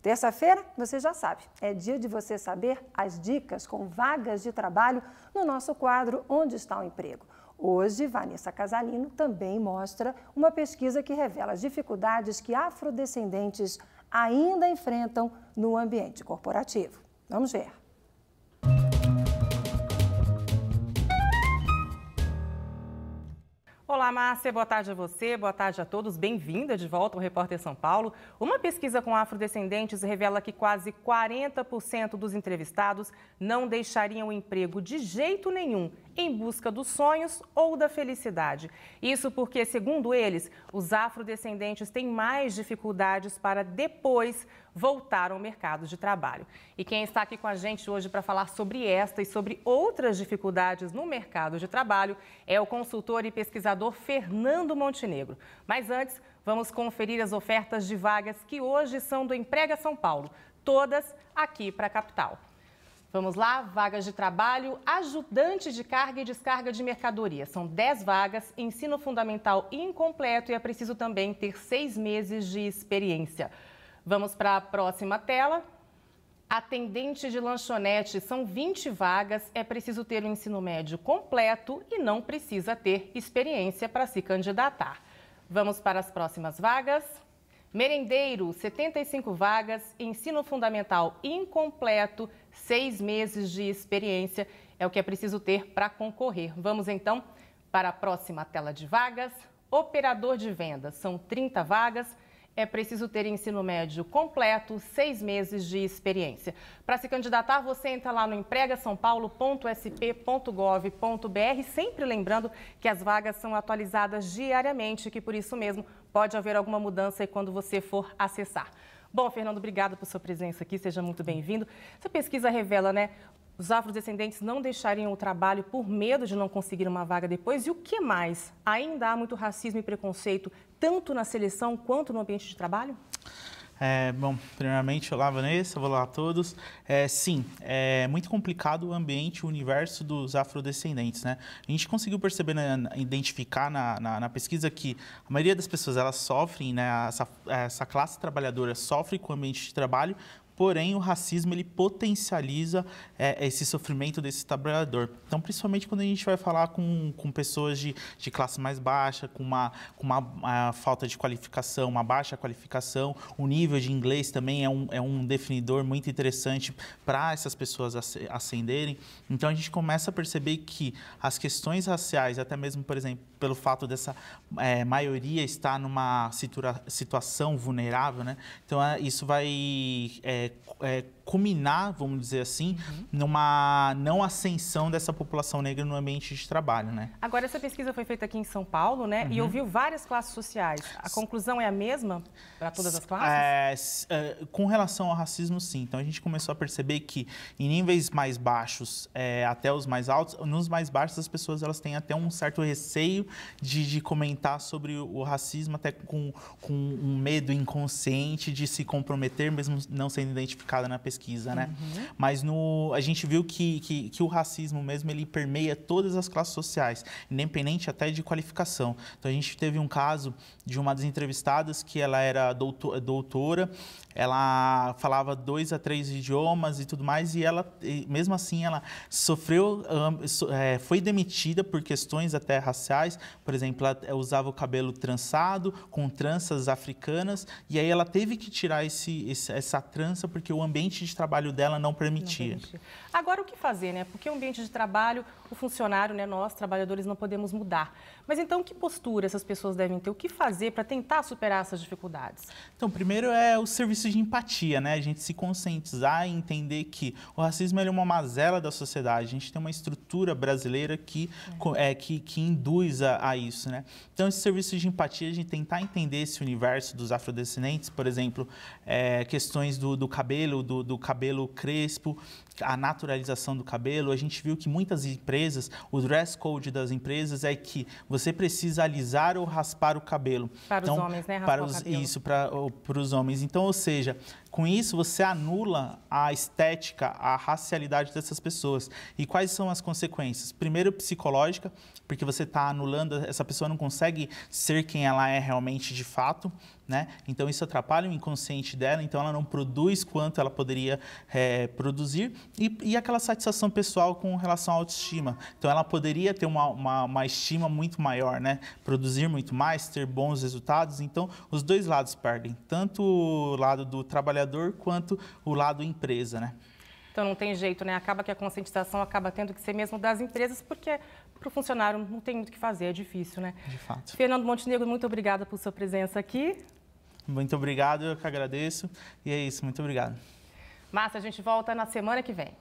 Terça-feira, você já sabe, é dia de você saber as dicas com vagas de trabalho no nosso quadro Onde está o Emprego? Hoje, Vanessa Casalino também mostra uma pesquisa que revela as dificuldades que afrodescendentes ainda enfrentam no ambiente corporativo. Vamos ver. Olá, Márcia, boa tarde a você, boa tarde a todos, bem-vinda de volta ao Repórter São Paulo. Uma pesquisa com afrodescendentes revela que quase 40% dos entrevistados não deixariam o emprego de jeito nenhum em busca dos sonhos ou da felicidade. Isso porque, segundo eles, os afrodescendentes têm mais dificuldades para depois voltar ao mercado de trabalho. E quem está aqui com a gente hoje para falar sobre esta e sobre outras dificuldades no mercado de trabalho é o consultor e pesquisador Fernando Montenegro. Mas antes, vamos conferir as ofertas de vagas que hoje são do Emprega São Paulo, todas aqui para a capital. Vamos lá, vagas de trabalho, ajudante de carga e descarga de mercadoria. São 10 vagas, ensino fundamental incompleto e é preciso também ter 6 meses de experiência. Vamos para a próxima tela. Atendente de lanchonete, são 20 vagas, é preciso ter o ensino médio completo e não precisa ter experiência para se candidatar. Vamos para as próximas vagas. Merendeiro, 75 vagas, ensino fundamental incompleto, 6 meses de experiência é o que é preciso ter para concorrer. Vamos então para a próxima tela de vagas. Operador de vendas, são 30 vagas. É preciso ter ensino médio completo, 6 meses de experiência. Para se candidatar, você entra lá no empregasaopaulo.sp.gov.br, sempre lembrando que as vagas são atualizadas diariamente, que por isso mesmo pode haver alguma mudança aí quando você for acessar. Bom, Fernando, obrigada por sua presença aqui, seja muito bem-vindo. Essa pesquisa revela, né, os afrodescendentes não deixariam o trabalho por medo de não conseguir uma vaga depois. E o que mais? Ainda há muito racismo e preconceito, tanto na seleção quanto no ambiente de trabalho? Bom, primeiramente, olá Vanessa, olá a todos. Sim, é muito complicado o ambiente, o universo dos afrodescendentes, né? A gente conseguiu perceber, identificar na pesquisa que a maioria das pessoas, elas sofrem, né? Essa classe trabalhadora sofre com o ambiente de trabalho. Porém, o racismo, ele potencializa esse sofrimento desse trabalhador. Então, principalmente quando a gente vai falar com pessoas de classe mais baixa, com uma falta de qualificação, uma baixa qualificação, o nível de inglês também é um definidor muito interessante para essas pessoas ascenderem. Então, a gente começa a perceber que as questões raciais, até mesmo, por exemplo, pelo fato dessa maioria estar numa situação vulnerável, né? Então, isso vai culminar, vamos dizer assim, numa não ascensão dessa população negra no ambiente de trabalho, né? Agora, essa pesquisa foi feita aqui em São Paulo, né? E ouviu várias classes sociais. A conclusão é a mesma para todas as classes? Com relação ao racismo, sim. Então, a gente começou a perceber que em níveis mais baixos até os mais altos, nos mais baixos as pessoas elas têm até um certo receio de comentar sobre o racismo, até com um medo inconsciente de se comprometer, mesmo não sendo identificada na pesquisa, né? Mas a gente viu que o racismo mesmo, ele permeia todas as classes sociais, independente até de qualificação. Então, a gente teve um caso de uma das entrevistadas que ela era doutora, ela falava 2 a 3 idiomas e tudo mais, e ela, mesmo assim, ela sofreu, foi demitida por questões até raciais. Por exemplo, ela usava o cabelo trançado, com tranças africanas, e aí ela teve que tirar essa trança porque o ambiente de trabalho dela não permitia. Agora, o que fazer, né? Porque o ambiente de trabalho, o funcionário, né, nós, trabalhadores, não podemos mudar. Mas então, que postura essas pessoas devem ter? O que fazer para tentar superar essas dificuldades? Então, primeiro é o serviço de empatia, né? A gente se conscientizar e entender que o racismo é uma mazela da sociedade. A gente tem uma estrutura brasileira que induz a isso, né? Então, esse serviço de empatia, a gente tentar entender esse universo dos afrodescendentes, por exemplo, questões do cabelo, do cabelo crespo, a naturalização do cabelo. A gente viu que muitas empresas, o dress code das empresas é que você precisa alisar ou raspar o cabelo. Para os homens, né? Raspar o cabelo. Isso, para os homens. Então, ou seja, com isso você anula a estética, a racialidade dessas pessoas. E quais são as consequências? Primeiro, psicológica, porque você está anulando, essa pessoa não consegue ser quem ela é realmente de fato. né? Então isso atrapalha o inconsciente dela, então ela não produz quanto ela poderia produzir e aquela satisfação pessoal com relação à autoestima. Então ela poderia ter uma estima muito maior, né? Produzir muito mais, ter bons resultados. Então os dois lados perdem, tanto o lado do trabalhador quanto o lado empresa, né? Então não tem jeito, né? Acaba que a conscientização acaba tendo que ser mesmo das empresas, porque para o funcionário não tem muito o que fazer, é difícil, né? De fato. Fernando Montenegro, muito obrigada por sua presença aqui. Muito obrigado, eu que agradeço. E é isso, muito obrigado. Márcia, a gente volta na semana que vem.